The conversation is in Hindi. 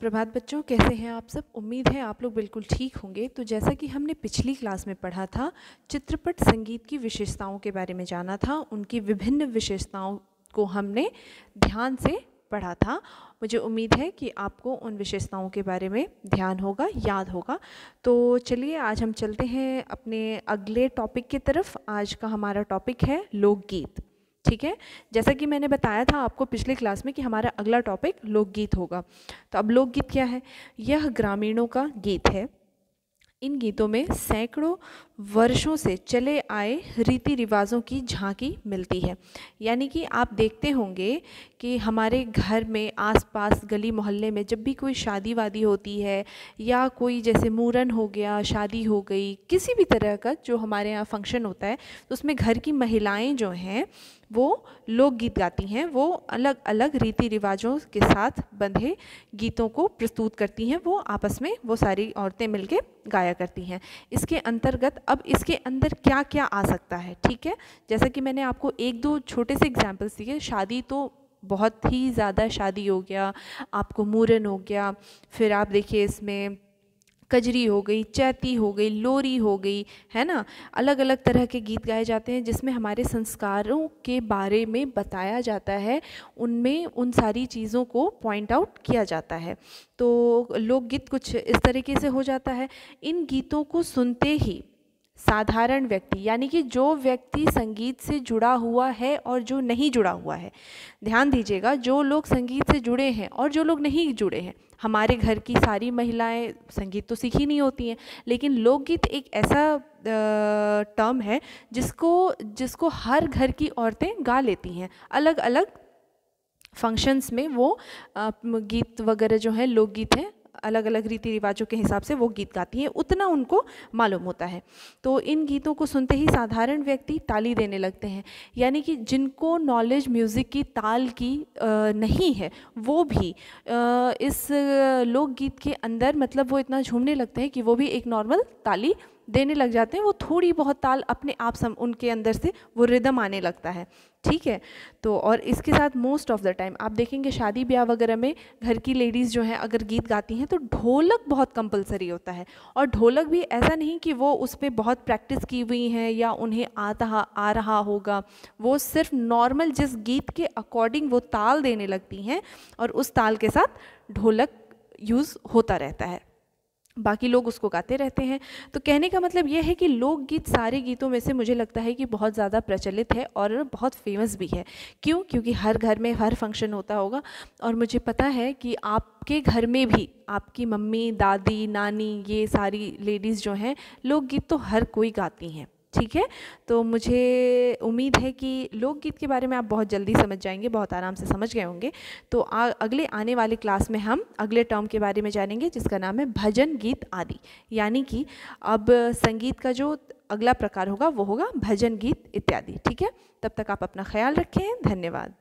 प्रभात बच्चों, कैसे हैं आप सब। उम्मीद है आप लोग बिल्कुल ठीक होंगे। तो जैसा कि हमने पिछली क्लास में पढ़ा था, चित्रपट संगीत की विशेषताओं के बारे में जाना था, उनकी विभिन्न विशेषताओं को हमने ध्यान से पढ़ा था। मुझे उम्मीद है कि आपको उन विशेषताओं के बारे में ध्यान होगा, याद होगा। तो चलिए आज हम चलते हैं अपने अगले टॉपिक की तरफ। आज का हमारा टॉपिक है लोकगीत। ठीक है, जैसा कि मैंने बताया था आपको पिछले क्लास में कि हमारा अगला टॉपिक लोकगीत होगा। तो अब लोकगीत क्या है? यह ग्रामीणों का गीत है। इन गीतों में सैकड़ों वर्षों से चले आए रीति रिवाजों की झांकी मिलती है। यानी कि आप देखते होंगे कि हमारे घर में आसपास गली मोहल्ले में जब भी कोई शादी वादी होती है या कोई जैसे मूरन हो गया, शादी हो गई, किसी भी तरह का जो हमारे यहाँ फंक्शन होता है, तो उसमें घर की महिलाएं जो हैं वो लोकगीत गाती हैं। वो अलग अलग रीति रिवाजों के साथ बंधे गीतों को प्रस्तुत करती हैं। वो आपस में वो सारी औरतें मिलके गाया करती हैं। इसके अंतर्गत अब इसके अंदर क्या क्या आ सकता है, ठीक है। जैसा कि मैंने आपको एक दो छोटे से एग्जाम्पल्स दिए। शादी तो बहुत ही ज़्यादा शादी हो गया, आपको मूरन हो गया, फिर आप देखिए इसमें कजरी हो गई, चैती हो गई, लोरी हो गई, है ना। अलग अलग तरह के गीत गाए जाते हैं जिसमें हमारे संस्कारों के बारे में बताया जाता है, उनमें उन सारी चीज़ों को पॉइंट आउट किया जाता है। तो लोकगीत कुछ इस तरीके से हो जाता है। इन गीतों को सुनते ही साधारण व्यक्ति, यानी कि जो व्यक्ति संगीत से जुड़ा हुआ है और जो नहीं जुड़ा हुआ है, ध्यान दीजिएगा, जो लोग संगीत से जुड़े हैं और जो लोग नहीं जुड़े हैं, हमारे घर की सारी महिलाएं संगीत तो सीखी नहीं होती हैं, लेकिन लोकगीत एक ऐसा टर्म है जिसको हर घर की औरतें गा लेती हैं। अलग अलग फंक्शंस में वो गीत वगैरह जो है लोकगीत हैं, अलग अलग रीति रिवाजों के हिसाब से वो गीत गाती हैं, उतना उनको मालूम होता है। तो इन गीतों को सुनते ही साधारण व्यक्ति ताली देने लगते हैं। यानी कि जिनको नॉलेज म्यूज़िक की, ताल की नहीं है, वो भी इस लोकगीत के अंदर मतलब वो इतना झूमने लगते हैं कि वो भी एक नॉर्मल ताली देने लग जाते हैं। वो थोड़ी बहुत ताल अपने आप उनके अंदर से वो रिदम आने लगता है, ठीक है। तो और इसके साथ मोस्ट ऑफ द टाइम आप देखेंगे शादी ब्याह वगैरह में घर की लेडीज़ जो हैं अगर गीत गाती हैं तो ढोलक बहुत कंपलसरी होता है। और ढोलक भी ऐसा नहीं कि वो उस पर बहुत प्रैक्टिस की हुई हैं या उन्हें आ रहा होगा, वो सिर्फ नॉर्मल जिस गीत के अकॉर्डिंग वो ताल देने लगती हैं और उस ताल के साथ ढोलक यूज़ होता रहता है, बाकी लोग उसको गाते रहते हैं। तो कहने का मतलब ये है कि लोकगीत सारे गीतों में से मुझे लगता है कि बहुत ज़्यादा प्रचलित है और बहुत फेमस भी है। क्यों? क्योंकि हर घर में हर फंक्शन होता होगा और मुझे पता है कि आपके घर में भी आपकी मम्मी, दादी, नानी, ये सारी लेडीज़ जो हैं लोकगीत तो हर कोई गाती हैं, ठीक है। तो मुझे उम्मीद है कि लोकगीत के बारे में आप बहुत जल्दी समझ जाएंगे, बहुत आराम से समझ गए होंगे। तो अगले आने वाले क्लास में हम अगले टर्म के बारे में जानेंगे जिसका नाम है भजन गीत आदि। यानी कि अब संगीत का जो अगला प्रकार होगा वो होगा भजन गीत इत्यादि, ठीक है। तब तक आप अपना ख्याल रखें। धन्यवाद।